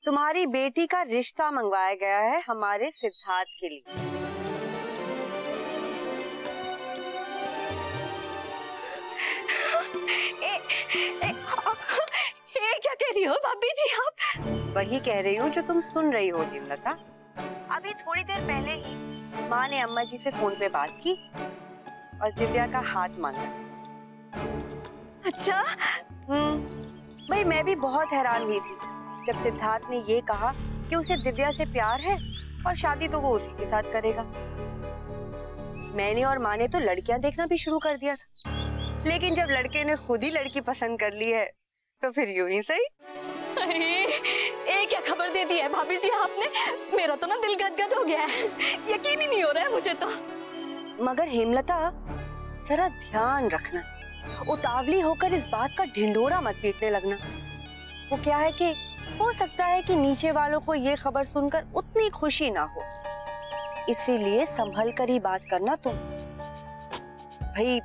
तुम्हारी बेटी का रिश्ता मंगवाया गया है हमारे सिद्धार्थ के लिए। क्या कह रही हो भाभी जी आप? वही कह रही हूँ जो तुम सुन रही हो हेमलता। अभी थोड़ी देर पहले ही माँ ने अम्मा जी से फोन पे बात की और दिव्या का हाथ मांगा। अच्छा? भाई मैं भी बहुत हैरान हुई थी जब सिद्धार्थ ने ये कहा कि उसे दिव्या से प्यार है और शादी तो वो उसी के साथ करेगा। मैंने और माँ ने तो लड़कियां देखना भी शुरू कर दिया था, लेकिन जब लड़के ने खुद ही लड़की पसंद कर ली है तो फिर यूं ही सही। ये क्या खबर दे दी है भाभी जी आपने? मेरा तो ना दिल गदगद हो गया है, यकीन ही नहीं हो रहा है मुझे तो। मगर हेमलता जरा ध्यान रखना, उतावली होकर इस बात का ढिंढोरा मत पीटने लगना। वो क्या है कि हो सकता है कि नीचे वालों को ये खबर सुनकर उतनी खुशी ना हो, इसीलिए संभल कर ही बात करना तुम। भाई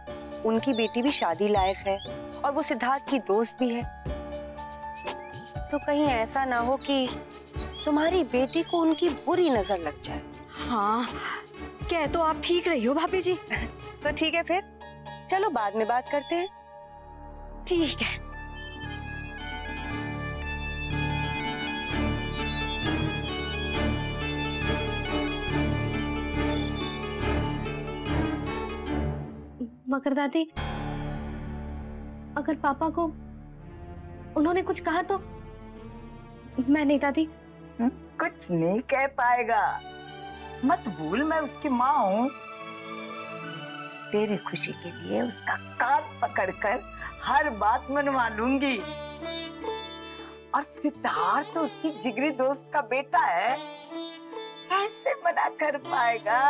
उनकी बेटी भी शादी लायक है और वो सिद्धार्थ की दोस्त भी है, तो कहीं ऐसा ना हो कि तुम्हारी बेटी को उनकी बुरी नजर लग जाए। हाँ, कह तो आप ठीक रही हो भाभी जी। तो ठीक है, फिर चलो बाद में बात करते हैं। ठीक है। मगर दादी, अगर पापा को उन्होंने कुछ कहा तो? मैं नहीं दादी। कुछ नहीं कह पाएगा, मत भूल मैं उसकी माँ हूँ। तेरी खुशी के लिए उसका कान पकड़कर हर बात मनवा लूंगी। और सिद्धार्थ तो उसकी जिगरी दोस्त का बेटा है, कैसे मना कर पाएगा?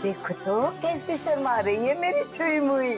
देखो तो कैसे शर्मा रही है मेरी छुई मुई।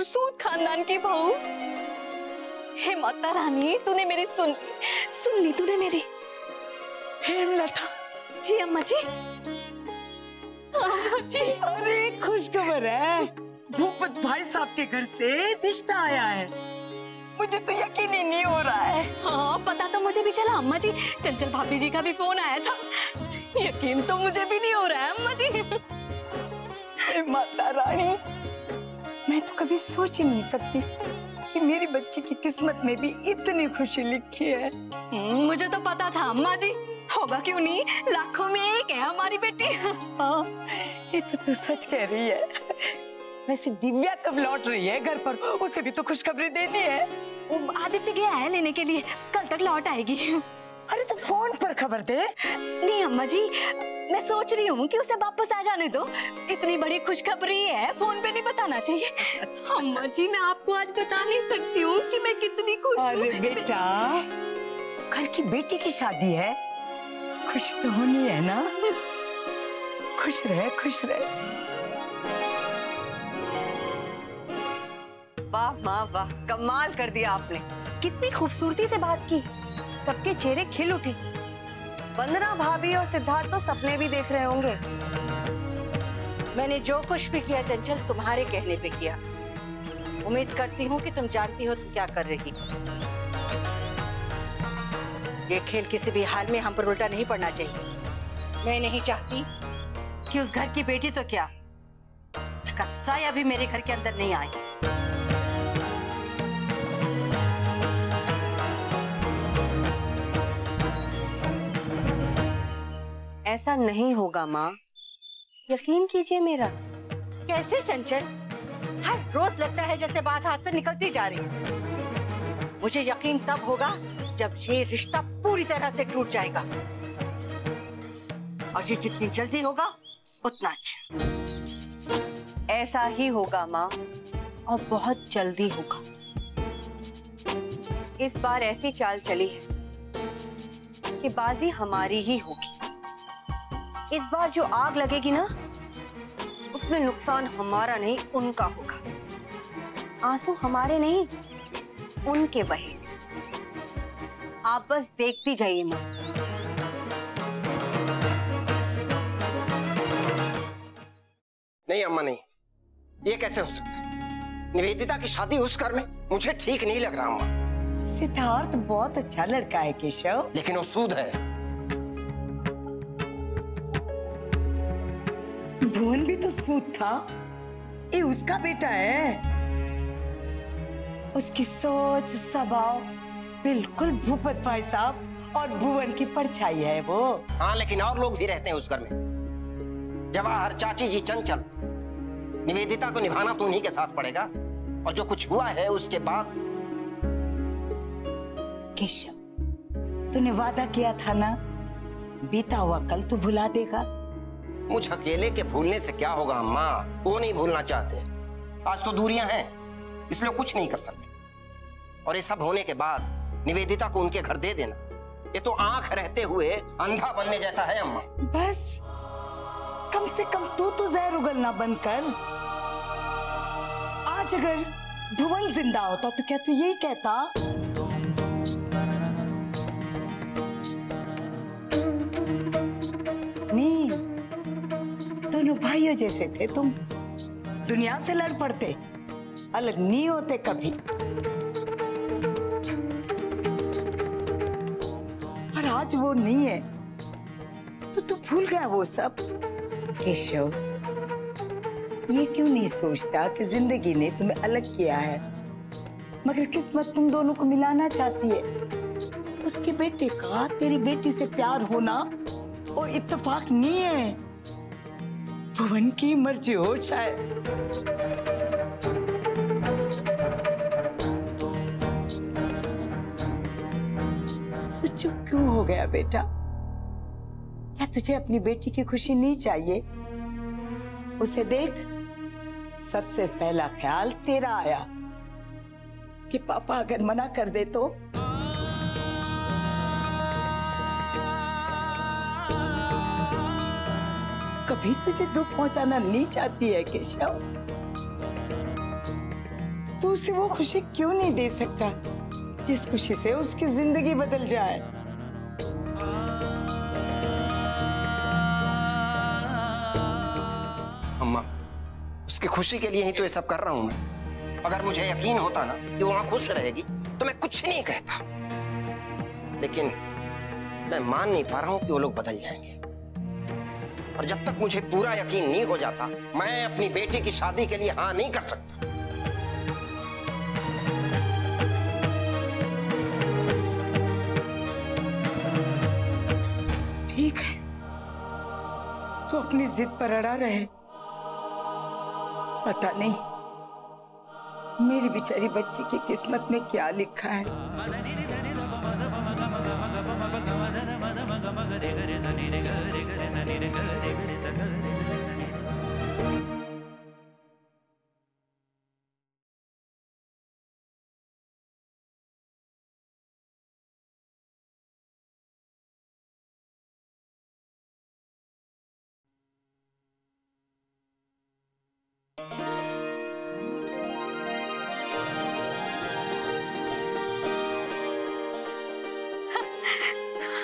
सूद खानदान की बहू। हे माता रानी, तूने मेरी सुन ली तूने मेरी। हेमलता। जी अम्मा जी। अम्मा जी। अरे खुशखबर है, भूपत भाई साहब के घर से रिश्ता आया है। मुझे तो यकीन ही नहीं हो रहा है। हाँ, पता तो मुझे भी चला अम्मा जी। चंचल भाभी जी का भी फोन आया था। यकीन तो मुझे भी नहीं हो रहा है अम्मा जी। हे माता रानी, मैं तो कभी सोच ही नहीं सकती कि मेरी बच्ची की किस्मत में भी इतनी खुशी लिखी है। मुझे तो पता था अम्मा जी, होगा क्यों नहीं, लाखों में एक है हमारी बेटी। हाँ, ये तो तू सच कह रही है। वैसे दिव्या कब लौट रही है घर पर? उसे भी तो खुशखबरी देनी है। आदित्य गया है लेने के लिए, कल तक लौट आएगी। अरे तो फोन पर खबर दे। नहीं अम्मा जी, मैं सोच रही हूँ कि उसे वापस आ जाने दो। इतनी बड़ी खुशखबरी है, फोन पे नहीं बताना चाहिए। अम्मा जी, मैं आपको आज बता नहीं सकती हूँ कि मैं कितनी खुश हूँ। अरे बेटा, घर की बेटी की शादी है, खुश तो होनी है ना। खुश रहे, खुश रहे। वाह माँ वाह, कमाल कर दिया आपने। कितनी खूबसूरती से बात की, सबके चेहरे खिल उठे। वंदना भाभी और सिद्धार्थ तो सपने भी देख रहे होंगे। मैंने जो कुछ भी किया चंचल, तुम्हारे कहने पे किया। उम्मीद करती हूँ कि तुम जानती हो तुम क्या कर रही। ये खेल किसी भी हाल में हम पर उल्टा नहीं पड़ना चाहिए। मैं नहीं चाहती कि उस घर की बेटी तो क्या, उसका साया भी मेरे घर के अंदर नहीं आए। ऐसा नहीं होगा माँ, यकीन कीजिए मेरा। कैसे चंचल, हर रोज लगता है जैसे बात हाथ से निकलती जा रही। मुझे यकीन तब होगा जब ये रिश्ता पूरी तरह से टूट जाएगा, और ये जितनी जल्दी होगा उतना अच्छा। ऐसा ही होगा माँ, और बहुत जल्दी होगा। इस बार ऐसी चाल चली है कि बाजी हमारी ही होगी। इस बार जो आग लगेगी ना, उसमें नुकसान हमारा नहीं उनका होगा। आंसू हमारे नहीं उनके बहेंगे। आप बस देखती जाइए माँ। नहीं अम्मा नहीं, ये कैसे हो सकता है? निवेदिता की शादी उस घर में मुझे ठीक नहीं लग रहा अम्मा। सिद्धार्थ बहुत अच्छा लड़का है केशव, लेकिन वो सूद है। भुवन भी तो सूद था, ये उसका बेटा है। उसकी सोच स्वभाव बिल्कुल भूपत भाई साहब और भुवन की परछाई है वो। हाँ, लेकिन और लोग भी रहते हैं उस घर में। जवाहर, चाची जी, चंचल, निवेदिता को निभाना तो उन्हीं के साथ पड़ेगा। और जो कुछ हुआ है उसके बाद। केशव, तूने वादा किया था ना, बीता हुआ कल तू भुला देगा। मुझ अकेले के भूलने से क्या होगा अम्मा, वो नहीं भूलना चाहते। आज तो दूरियां हैं, इसलिए कुछ नहीं कर सकते। और ये सब होने के बाद निवेदिता को उनके घर दे देना, ये तो आंख रहते हुए अंधा बनने जैसा है अम्मा। बस कम से कम तू तो जहर उगलना बंद कर। आज अगर भुवन जिंदा होता तो क्या तू यही कहता? नहीं, दोनों भाइयों जैसे थे तुम, दुनिया से लड़ पड़ते, अलग नहीं होते कभी। और आज वो नहीं है तो तू भूल गया वो सब। केशव, ये क्यों नहीं सोचता कि जिंदगी ने तुम्हें अलग किया है, मगर किस्मत तुम दोनों को मिलाना चाहती है। उसके बेटे का तेरी बेटी से प्यार होना वो इत्तेफाक नहीं है, भुवन की मर्जी हो शायद। तो चुप क्यों हो गया बेटा? क्या तुझे अपनी बेटी की खुशी नहीं चाहिए? उसे देख, सबसे पहला ख्याल तेरा आया कि पापा अगर मना कर दे तो। कभी तुझे दुख पहुंचाना नहीं चाहती है केशव, तू उसे वो खुशी क्यों नहीं दे सकता जिस खुशी से उसकी जिंदगी बदल जाए? अम्मा, उसकी खुशी के लिए ही तो ये सब कर रहा हूं मैं। अगर मुझे यकीन होता ना कि वो वहां खुश रहेगी तो मैं कुछ नहीं कहता, लेकिन मैं मान नहीं पा रहा हूं कि वो लोग बदल जाएंगे। और जब तक मुझे पूरा यकीन नहीं हो जाता, मैं अपनी बेटी की शादी के लिए हाँ नहीं कर सकता। ठीक है, तो अपनी जिद पर अड़ा रहे। पता नहीं मेरी बेचारी बच्ची की किस्मत में क्या लिखा है।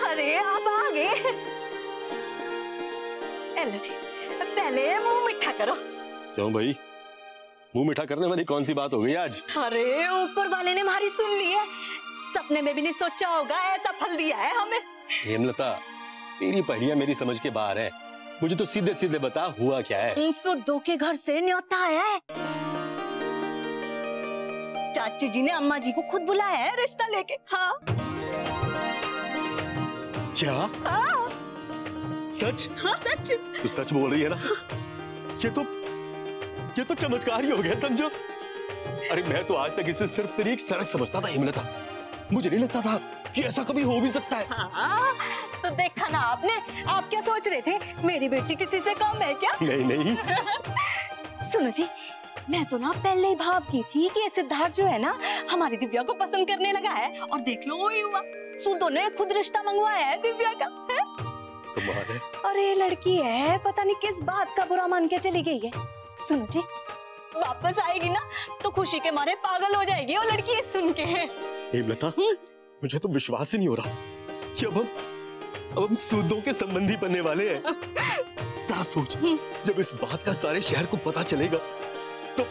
अरे आप आ गए। एलो जी, पहले मुंह मीठा करो। क्यों भाई, मुंह मीठा करने वाली कौन सी बात हो गई आज? अरे ऊपर वाले ने हमारी सुन ली है। सपने में भी नहीं सोचा होगा ऐसा फल दिया है हमें। हेमलता, तेरी पहेलियां मेरी समझ के बाहर है। मुझे तो सीधे सीधे बता, हुआ क्या है? सुद्धू के घर से न्योता आया है। चाची जी ने अम्मा जी को खुद बुलाया है रिश्ता लेके। हाँ क्या? हाँ सच? हाँ सच। तू सच बोल रही है ना? ये तो चमत्कार ही हो गया समझो। अरे मैं तो आज तक इसे सिर्फ तेरी एक सड़क समझता था हेमलता। मुझे नहीं लगता था कि ऐसा कभी हो भी सकता है। हाँ, तो देखा ना आपने। आप क्या सोच रहे थे, मेरी बेटी किसी से कम है क्या? नहीं नहीं। सुनो जी, मैं तो ना पहले ही भाव की थी कि ये सिद्धार्थ जो है ना हमारी दिव्या को पसंद करने लगा है, और देख लो वही हुआ। सुद्धू ने खुद रिश्ता मंगवाया है दिव्या का। है? कमाल है। अरे ये लड़की है, पता नहीं किस बात का बुरा मान के चली गई है। सुनो जी, वापस आएगी ना तो खुशी के मारे पागल हो जाएगी वो लड़की ये सुन के। हेमलता, मुझे तो विश्वास ही नहीं हो रहा कि अब हम सूदों के संबंधी बनने वाले हैं। जरा सोच, जब इस बात का सारे शहर को पता चलेगा तो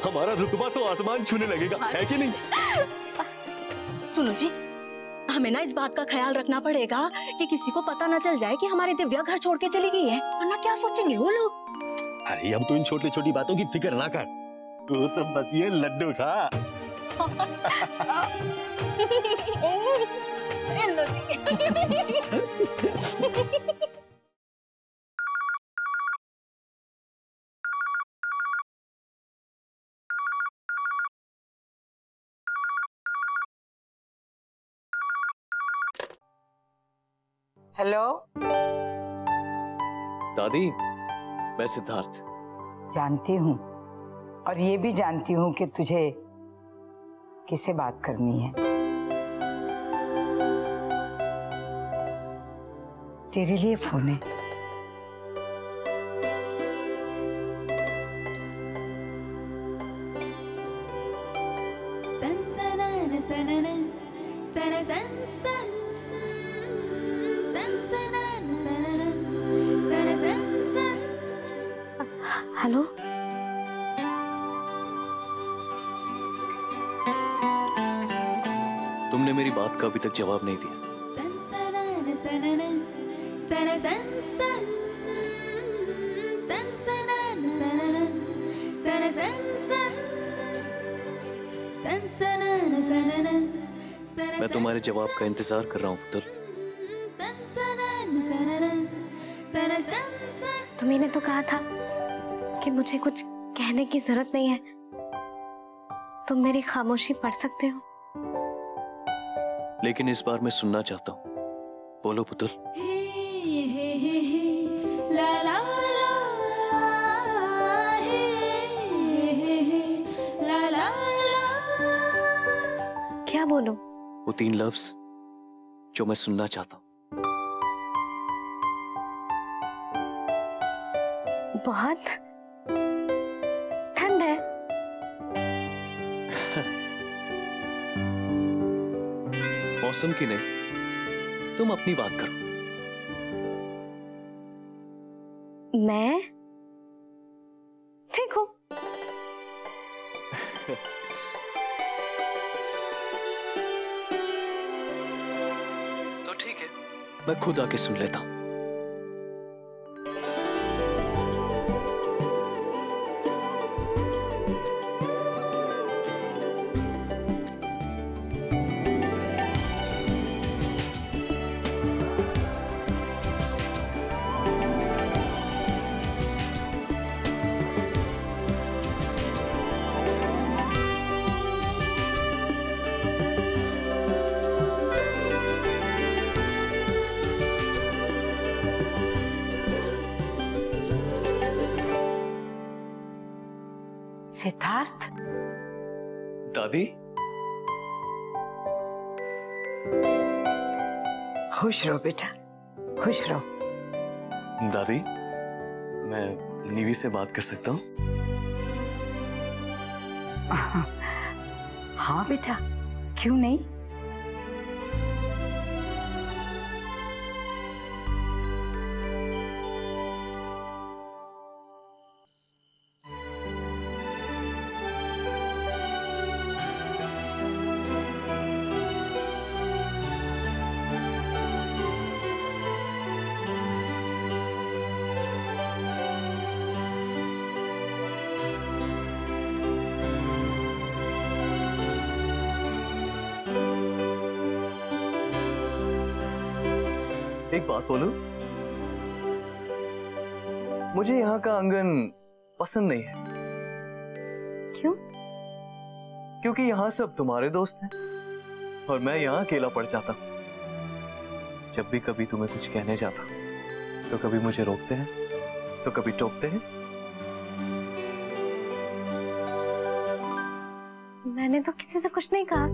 हमारा रुतबा तो आसमान छूने लगेगा, है कि नहीं? सुनो जी, हमें ना इस बात का ख्याल रखना पड़ेगा कि किसी को पता ना चल जाए कि हमारी दिव्या घर छोड़ के चली गई है, वरना क्या सोचेंगे वो लोग। अरे अब तो इन छोटी छोटी बातों की फिक्र ना कर, तू तो बस ये लड्डू खा। लो जी। हेलो दादी, मैं सिद्धार्थ। जानती हूँ, और ये भी जानती हूँ कि तुझे किससे बात करनी है। तेरे लिए फोन है। हेलो, तुमने मेरी बात का अभी तक जवाब नहीं दिया। मैं तुम्हारे जवाब का इंतजार कर रहा हूँ पुत्र। तुम्ही ने तो कहा था कि मुझे कुछ कहने की जरूरत नहीं है। तुम मेरी खामोशी पढ़ सकते हो। लेकिन इस बार मैं सुनना चाहता हूँ, बोलो पुत्र। क्या बोलो? वो 3 लफ्ज जो मैं सुनना चाहता हूँ। बहुत ठंड है। मौसम की नहीं, तुम अपनी बात करो। मैं ठीक हूँ। तो ठीक है, मैं खुद आके सुन लेता हूँ। सिद्धार्थ, दादी, खुश रहो बेटा, खुश रहो। दादी, मैं निवी से बात कर सकता हूँ? हाँ बेटा, क्यों नहीं। एक बात बोलूं, मुझे यहाँ का आंगन पसंद नहीं है। क्यों? क्योंकि यहाँ सब तुम्हारे दोस्त हैं और मैं यहाँ अकेला पड़ जाता हूँ। जब भी कभी तुम्हें कुछ कहने जाता तो कभी मुझे रोकते हैं तो कभी टोकते हैं। मैंने तो किसी से कुछ नहीं कहा।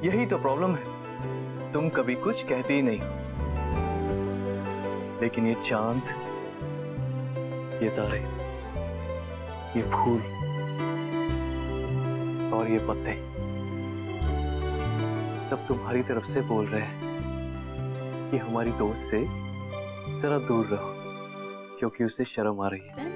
यही तो प्रॉब्लम है, तुम कभी कुछ कहती ही नहीं हो। लेकिन ये चांद, ये तारे, ये फूल और ये पत्ते सब तुम्हारी तरफ से बोल रहे हैं कि हमारी दोस्त से जरा दूर रहो, क्योंकि उसे शर्म आ रही है।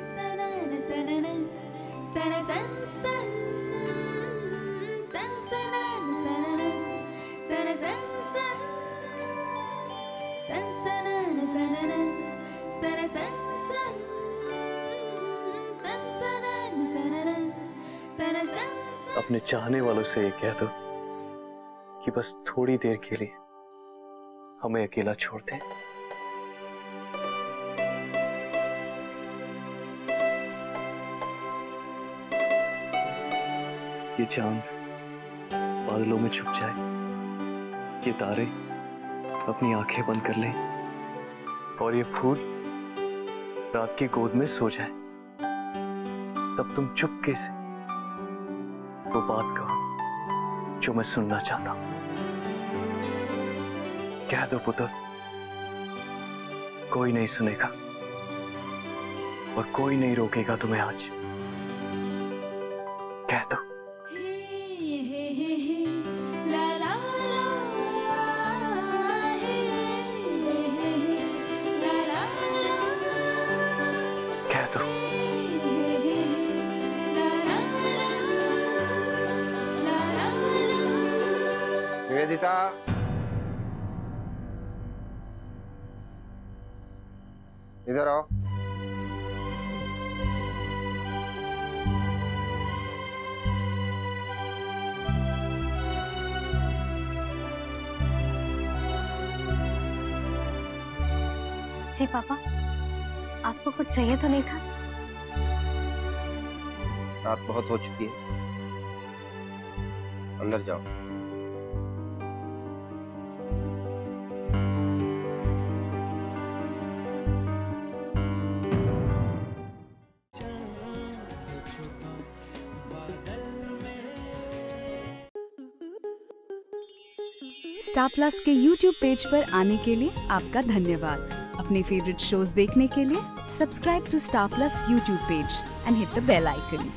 अपने चाहने वालों से ये कह दो कि बस थोड़ी देर के लिए हमें अकेला छोड़ दें। ये चांद बादलों में छुप जाए, ये तारे अपनी आंखें बंद कर लें और ये फूल रात की गोद में सो जाए, तब तुम चुपके से वो बात कहो जो मैं सुनना चाहता हूं। कह दो पुत्र, कोई नहीं सुनेगा और कोई नहीं रोकेगा तुम्हें आज। कह दो। कह दो। निवेदिता, इधर आओ। जी पापा, आपको कुछ चाहिए तो नहीं था? रात बहुत हो चुकी है, अंदर जाओ। स्टार प्लस के YouTube पेज पर आने के लिए आपका धन्यवाद। अपने फेवरेट शोज देखने के लिए subscribe to Star Plus YouTube page and hit the bell icon.